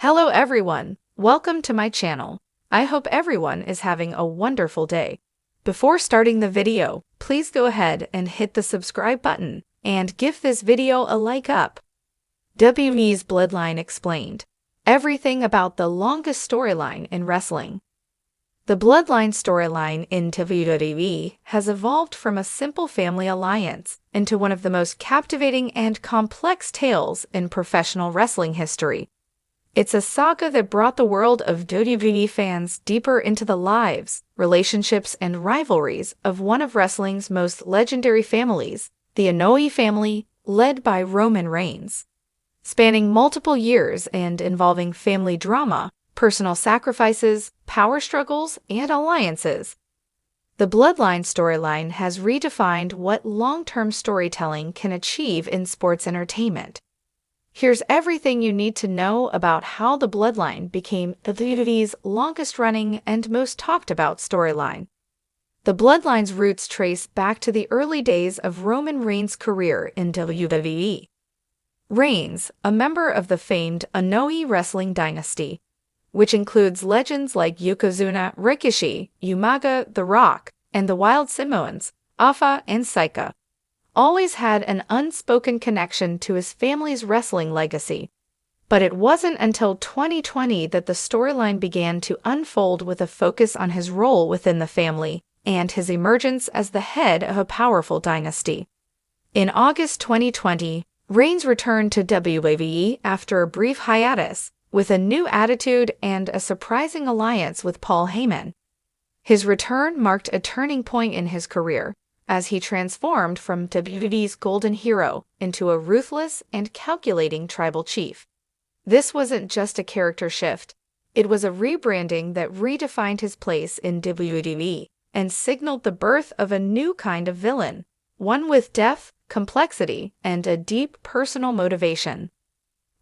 Hello everyone, welcome to my channel. I hope everyone is having a wonderful day. Before starting the video, please go ahead and hit the subscribe button and give this video a like up. WWE's Bloodline Explained. Everything about the longest storyline in wrestling. The Bloodline storyline in WWE has evolved from a simple family alliance into one of the most captivating and complex tales in professional wrestling history. It's a saga that brought the world of WWE fans deeper into the lives, relationships, and rivalries of one of wrestling's most legendary families, the Inoue family, led by Roman Reigns. Spanning multiple years and involving family drama, personal sacrifices, power struggles, and alliances, the Bloodline storyline has redefined what long-term storytelling can achieve in sports entertainment. Here's everything you need to know about how the Bloodline became WWE's longest-running and most talked-about storyline. The Bloodline's roots trace back to the early days of Roman Reigns' career in WWE. Reigns, a member of the famed Inoue wrestling dynasty, which includes legends like Yokozuna, Rikishi, Umaga, The Rock, and the Wild Samoans, Afa and Sikoa, always had an unspoken connection to his family's wrestling legacy. But it wasn't until 2020 that the storyline began to unfold with a focus on his role within the family and his emergence as the head of a powerful dynasty. In August 2020, Reigns returned to WWE after a brief hiatus, with a new attitude and a surprising alliance with Paul Heyman. His return marked a turning point in his career, as he transformed from WWE's golden hero into a ruthless and calculating tribal chief. This wasn't just a character shift, it was a rebranding that redefined his place in WWE and signaled the birth of a new kind of villain, one with depth, complexity, and a deep personal motivation.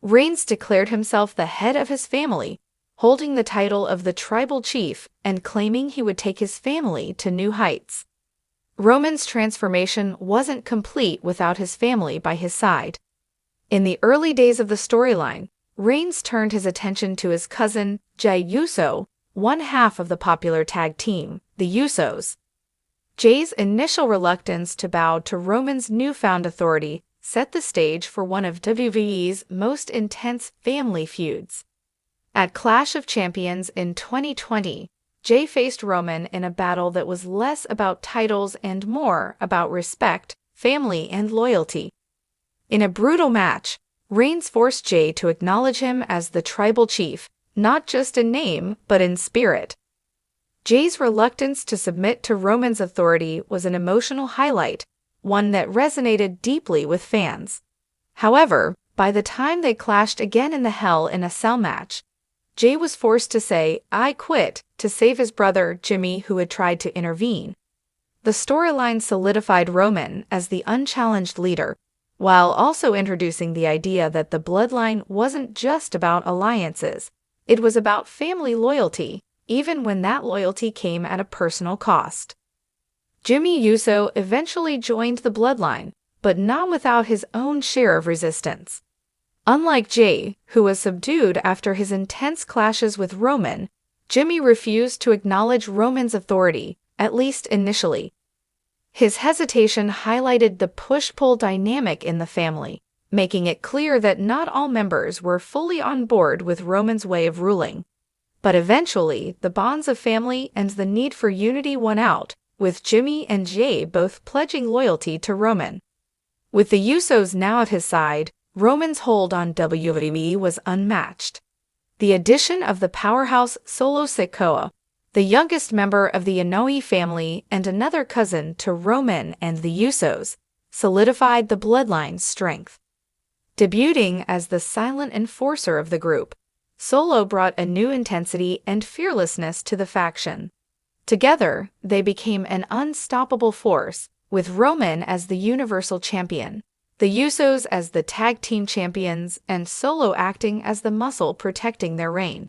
Reigns declared himself the head of his family, holding the title of the tribal chief and claiming he would take his family to new heights. Roman's transformation wasn't complete without his family by his side. In the early days of the storyline, Reigns turned his attention to his cousin, Jey Uso, one half of the popular tag team, the Usos. Jey's initial reluctance to bow to Roman's newfound authority set the stage for one of WWE's most intense family feuds. At Clash of Champions in 2020, Jey faced Roman in a battle that was less about titles and more about respect, family, and loyalty. In a brutal match, Reigns forced Jey to acknowledge him as the tribal chief, not just in name, but in spirit. Jey's reluctance to submit to Roman's authority was an emotional highlight, one that resonated deeply with fans. However, by the time they clashed again in the Hell in a Cell match, Jey was forced to say, "I quit," to save his brother, Jimmy, who had tried to intervene. The storyline solidified Roman as the unchallenged leader, while also introducing the idea that the Bloodline wasn't just about alliances, it was about family loyalty, even when that loyalty came at a personal cost. Jimmy Uso eventually joined the Bloodline, but not without his own share of resistance. Unlike Jey, who was subdued after his intense clashes with Roman, Jimmy refused to acknowledge Roman's authority, at least initially. His hesitation highlighted the push-pull dynamic in the family, making it clear that not all members were fully on board with Roman's way of ruling. But eventually, the bonds of family and the need for unity won out, with Jimmy and Jey both pledging loyalty to Roman. With the Usos now at his side, Roman's hold on WWE was unmatched. The addition of the powerhouse Solo Sikoa, the youngest member of the Inoue family and another cousin to Roman and the Usos, solidified the Bloodline's strength. Debuting as the silent enforcer of the group, Solo brought a new intensity and fearlessness to the faction. Together, they became an unstoppable force, with Roman as the Universal Champion, the Usos as the tag team champions, and Solo acting as the muscle protecting their reign.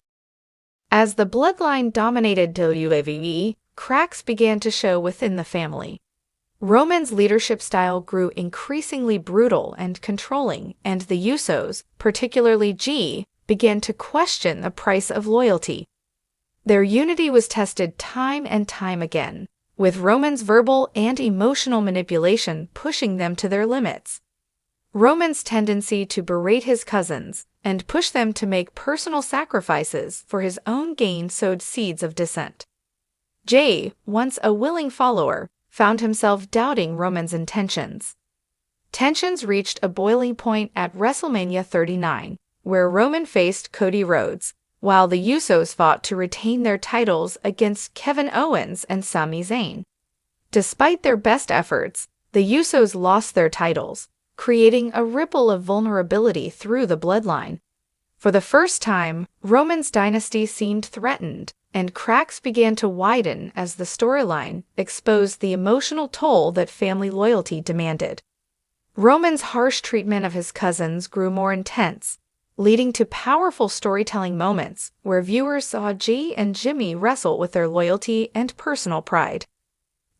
As the Bloodline dominated WWE, cracks began to show within the family. Roman's leadership style grew increasingly brutal and controlling, and the Usos, particularly Jey, began to question the price of loyalty. Their unity was tested time and time again, with Roman's verbal and emotional manipulation pushing them to their limits. Roman's tendency to berate his cousins and push them to make personal sacrifices for his own gain sowed seeds of dissent. Jey, once a willing follower, found himself doubting Roman's intentions. Tensions reached a boiling point at WrestleMania 39, where Roman faced Cody Rhodes, while the Usos fought to retain their titles against Kevin Owens and Sami Zayn. Despite their best efforts, the Usos lost their titles, creating a ripple of vulnerability through the bloodline. For the first time, Roman's dynasty seemed threatened, and cracks began to widen as the storyline exposed the emotional toll that family loyalty demanded. Roman's harsh treatment of his cousins grew more intense, leading to powerful storytelling moments where viewers saw Jey and Jimmy wrestle with their loyalty and personal pride.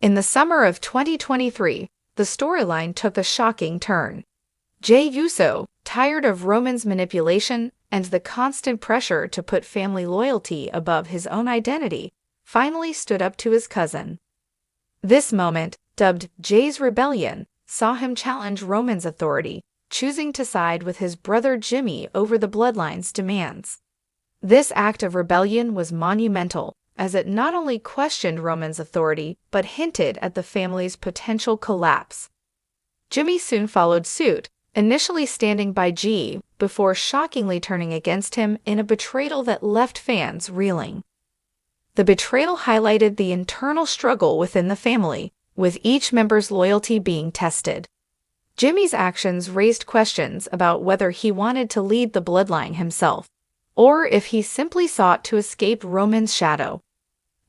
In the summer of 2023, the storyline took a shocking turn. Jey Uso, tired of Roman's manipulation and the constant pressure to put family loyalty above his own identity, finally stood up to his cousin. This moment, dubbed Jey's Rebellion, saw him challenge Roman's authority, choosing to side with his brother Jimmy over the bloodline's demands. This act of rebellion was monumental, as it not only questioned Roman's authority but hinted at the family's potential collapse. Jimmy soon followed suit, initially standing by Jey before shockingly turning against him in a betrayal that left fans reeling. The betrayal highlighted the internal struggle within the family, with each member's loyalty being tested. Jimmy's actions raised questions about whether he wanted to lead the bloodline himself, or if he simply sought to escape Roman's shadow.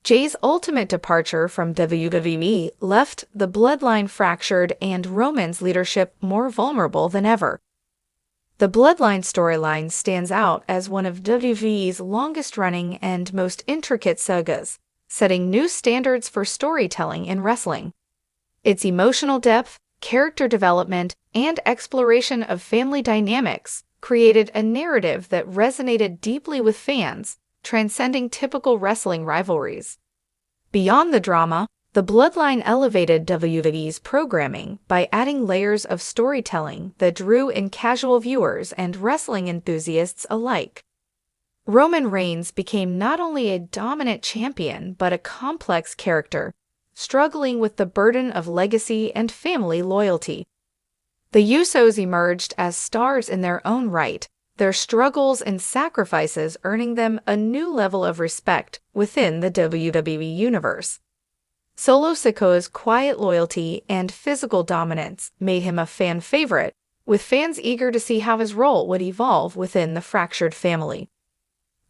Jey's ultimate departure from WWE left the bloodline fractured and Roman's leadership more vulnerable than ever. The bloodline storyline stands out as one of WWE's longest-running and most intricate sagas, setting new standards for storytelling in wrestling. Its emotional depth, character development, and exploration of family dynamics created a narrative that resonated deeply with fans, transcending typical wrestling rivalries. Beyond the drama, the bloodline elevated WWE's programming by adding layers of storytelling that drew in casual viewers and wrestling enthusiasts alike. Roman Reigns became not only a dominant champion but a complex character, struggling with the burden of legacy and family loyalty. The Usos emerged as stars in their own right, their struggles and sacrifices earning them a new level of respect within the WWE Universe. Solo Sikoa's quiet loyalty and physical dominance made him a fan favorite, with fans eager to see how his role would evolve within the fractured family.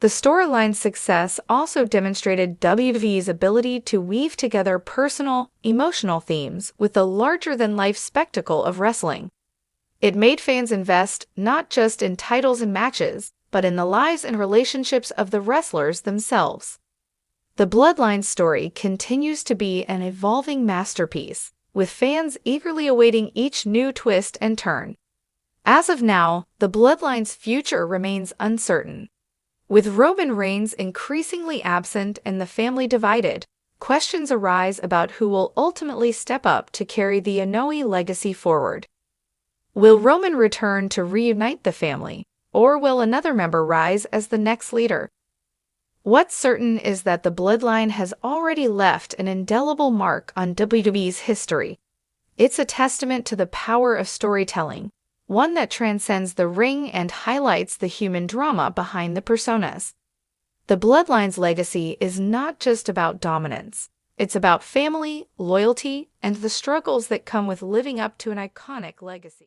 The storyline's success also demonstrated WWE's ability to weave together personal, emotional themes with the larger-than-life spectacle of wrestling. It made fans invest not just in titles and matches, but in the lives and relationships of the wrestlers themselves. The Bloodline story continues to be an evolving masterpiece, with fans eagerly awaiting each new twist and turn. As of now, the Bloodline's future remains uncertain. With Roman Reigns increasingly absent and the family divided, questions arise about who will ultimately step up to carry the Inoue legacy forward. Will Roman return to reunite the family, or will another member rise as the next leader? What's certain is that the Bloodline has already left an indelible mark on WWE's history. It's a testament to the power of storytelling, one that transcends the ring and highlights the human drama behind the personas. The Bloodline's legacy is not just about dominance. It's about family, loyalty, and the struggles that come with living up to an iconic legacy.